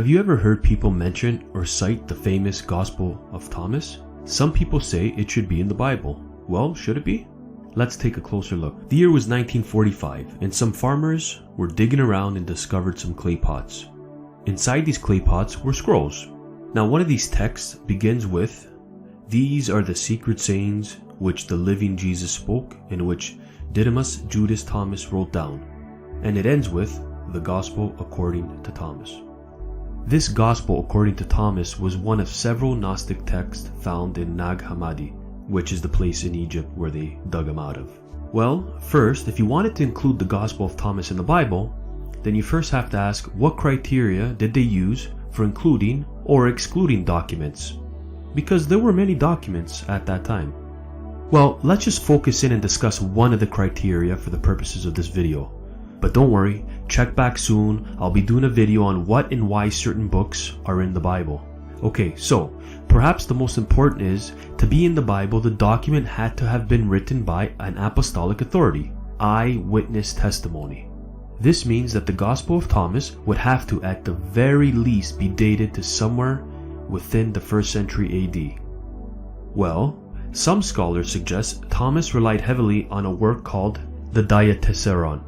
Have you ever heard people mention or cite the famous Gospel of Thomas? Some people say it should be in the Bible. Well, should it be? Let's take a closer look. The year was 1945, and some farmers were digging around and discovered some clay pots. Inside these clay pots were scrolls. Now, one of these texts begins with, "These are the secret sayings which the living Jesus spoke, and which Didymus Judas Thomas wrote down." And it ends with, "The Gospel according to Thomas." This Gospel according to Thomas was one of several Gnostic texts found in Nag Hammadi, which is the place in Egypt where they dug him out of. Well, first, if you wanted to include the Gospel of Thomas in the Bible, then you first have to ask what criteria did they use for including or excluding documents? Because there were many documents at that time. Well, let's just focus in and discuss one of the criteria for the purposes of this video. But don't worry, check back soon. I'll be doing a video on what and why certain books are in the Bible. Okay, so perhaps the most important is, to be in the Bible, the document had to have been written by an apostolic authority, eyewitness testimony. This means that the Gospel of Thomas would have to at the very least be dated to somewhere within the 1st century AD. Well, some scholars suggest Thomas relied heavily on a work called the Diatoceron.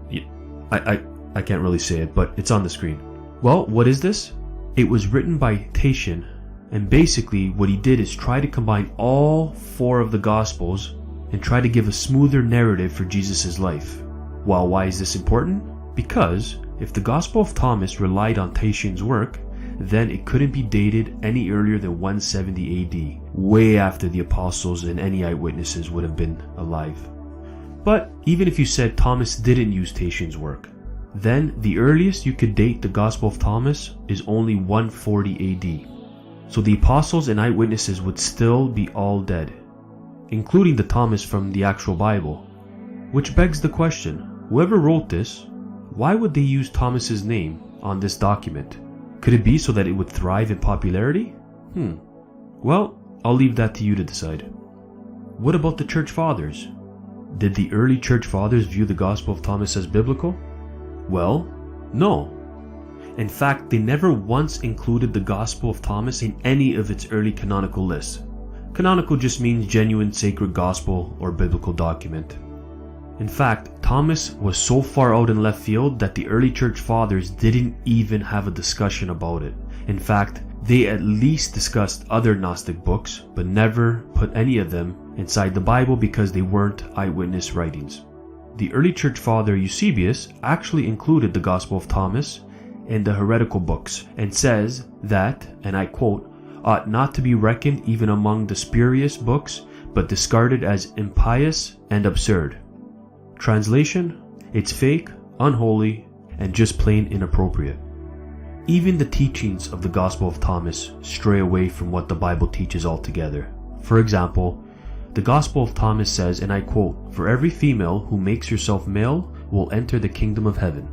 I can't really say it, but it's on the screen. Well, what is this? It was written by Diatoceron, and basically what he did is try to combine all 4 of the Gospels and try to give a smoother narrative for Jesus' life. Well, why is this important? Because if the Gospel of Thomas relied on Diatoceron's work, then it couldn't be dated any earlier than 170 AD, way after the apostles and any eyewitnesses would have been alive. But even if you said Thomas didn't use Diatoceron's work, then the earliest you could date the Gospel of Thomas is only 140 AD. So the apostles and eyewitnesses would still be all dead, including the Thomas from the actual Bible. Which begs the question, whoever wrote this, why would they use Thomas's name on this document? Could it be so that it would thrive in popularity? Well, I'll leave that to you to decide. What about the Church Fathers? Did the early Church Fathers view the Gospel of Thomas as biblical? Well, no. In fact, they never once included the Gospel of Thomas in any of its early canonical lists. Canonical just means genuine sacred gospel or biblical document. In fact, Thomas was so far out in left field that the early Church Fathers didn't even have a discussion about it. In fact, they at least discussed other Gnostic books, but never put any of them inside the Bible because they weren't eyewitness writings. The early Church Father Eusebius actually included the Gospel of Thomas in the heretical books and says that, and I quote, "ought not to be reckoned even among the spurious books, but discarded as impious and absurd." Translation: it's fake, unholy, and just plain inappropriate. Even the teachings of the Gospel of Thomas stray away from what the Bible teaches altogether. For example, the Gospel of Thomas says, and I quote, "For every female who makes herself male will enter the kingdom of heaven."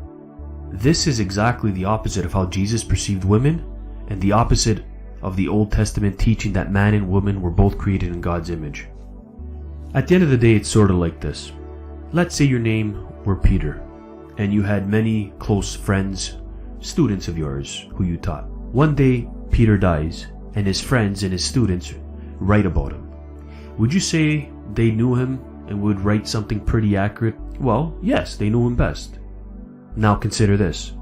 This is exactly the opposite of how Jesus perceived women, and the opposite of the Old Testament teaching that man and woman were both created in God's image. At the end of the day, it's sort of like this. Let's say your name were Peter, and you had many close friends, students of yours who you taught. One day, Peter dies, and his friends and his students write about him. Would you say they knew him and would write something pretty accurate? Well, yes, they knew him best. Now consider this.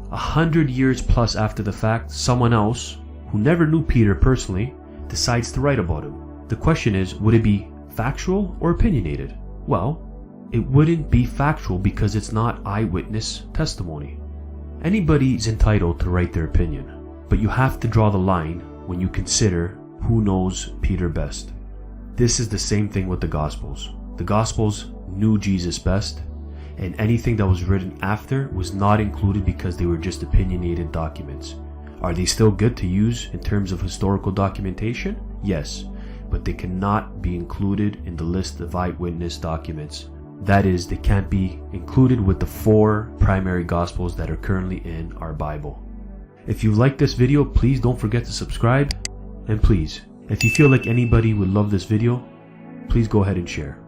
100 years plus after the fact, someone else, who never knew Peter personally, decides to write about him. The question is, would it be factual or opinionated? Well, it wouldn't be factual because it's not eyewitness testimony. Anybody's entitled to write their opinion, but you have to draw the line when you consider who knows Peter best. This is the same thing with the Gospels. The Gospels knew Jesus best, and anything that was written after was not included because they were just opinionated documents. Are they still good to use in terms of historical documentation? Yes, but they cannot be included in the list of eyewitness documents. That is, they can't be included with the 4 primary Gospels that are currently in our Bible. If you like this video, please don't forget to subscribe, and please, if you feel like anybody would love this video, please go ahead and share.